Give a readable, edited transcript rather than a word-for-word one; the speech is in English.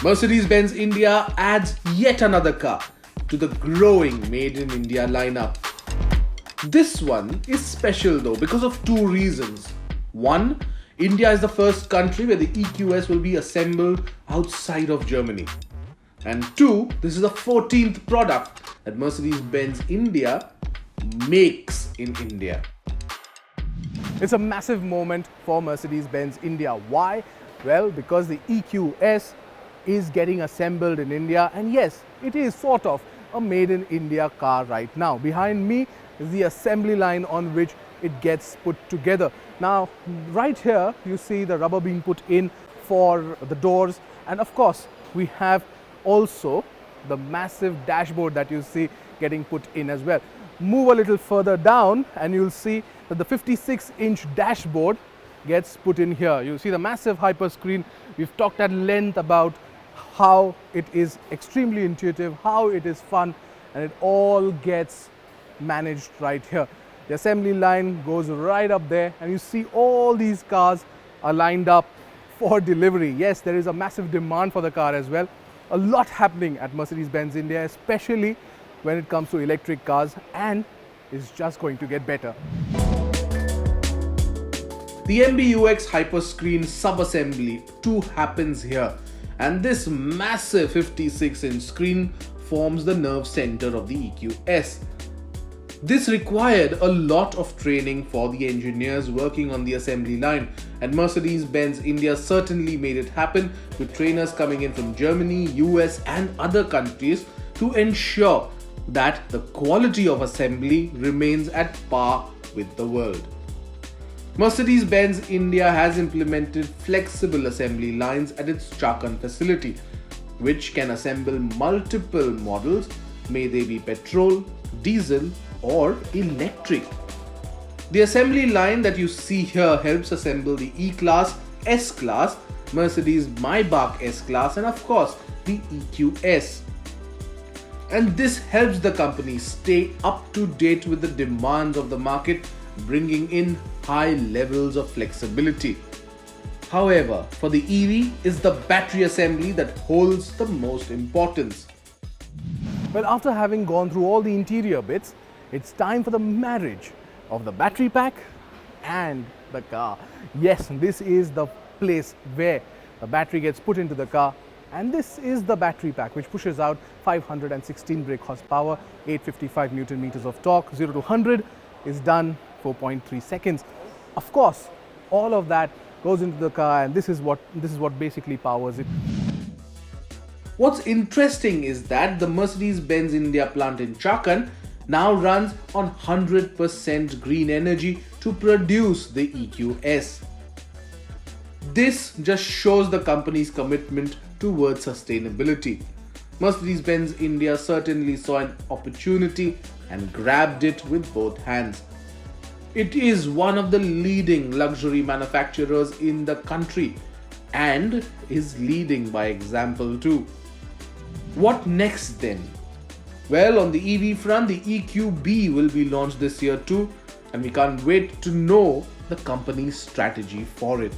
Mercedes-Benz India adds yet another car to the growing Made in India lineup. This one is special though because of two reasons. One, India is the first country where the EQS will be assembled outside of Germany. And two, this is the 14th product that Mercedes-Benz India makes in India. It's a massive moment for Mercedes-Benz India. Why? Well, because the EQS is getting assembled in India, and yes, it is sort of a made in India car right now. Behind me is the assembly line on which it gets put together. Now, right here you see the rubber being put in for the doors, and of course we have also the massive dashboard that you see getting put in as well. Move a little further down and you'll see that the 56-inch dashboard gets put in here. You see the massive hyper screen. We've talked at length about how it is extremely intuitive, how it is fun, and it all gets managed right here. The assembly line goes right up there and you see all these cars are lined up for delivery. Yes, there is a massive demand for the car as well. A lot happening at Mercedes-Benz India, especially when it comes to electric cars, and is just going to get better. The MBUX Hyperscreen sub-assembly too happens here, and this massive 56-inch screen forms the nerve center of the EQS. This required a lot of training for the engineers working on the assembly line, and Mercedes-Benz India certainly made it happen with trainers coming in from Germany, US and other countries to ensure that the quality of assembly remains at par with the world. Mercedes-Benz India has implemented flexible assembly lines at its Chakan facility, which can assemble multiple models, may they be petrol, diesel or electric. The assembly line that you see here helps assemble the E-Class, S-Class, Mercedes Maybach S-Class and of course the EQS. And this helps the company stay up to date with the demands of the market, bringing in high levels of flexibility. However, for the EV, it's the battery assembly that holds the most importance. Well, after having gone through all the interior bits, it's time for the marriage of the battery pack and the car. Yes, this is the place where the battery gets put into the car, and this is the battery pack which pushes out 516 brake horsepower, 855 Newton meters of torque. 0 to 100 is done 4.3 seconds. Of course, all of that goes into the car, and this is what basically powers it. What's interesting is that the Mercedes-Benz India plant in Chakan now runs on 100% green energy to produce the EQS. This just shows the company's commitment towards sustainability. Mercedes-Benz India certainly saw an opportunity and grabbed it with both hands. It is one of the leading luxury manufacturers in the country and is leading by example too. What next then? Well, on the EV front, the EQB will be launched this year too, and we can't wait to know the company's strategy for it.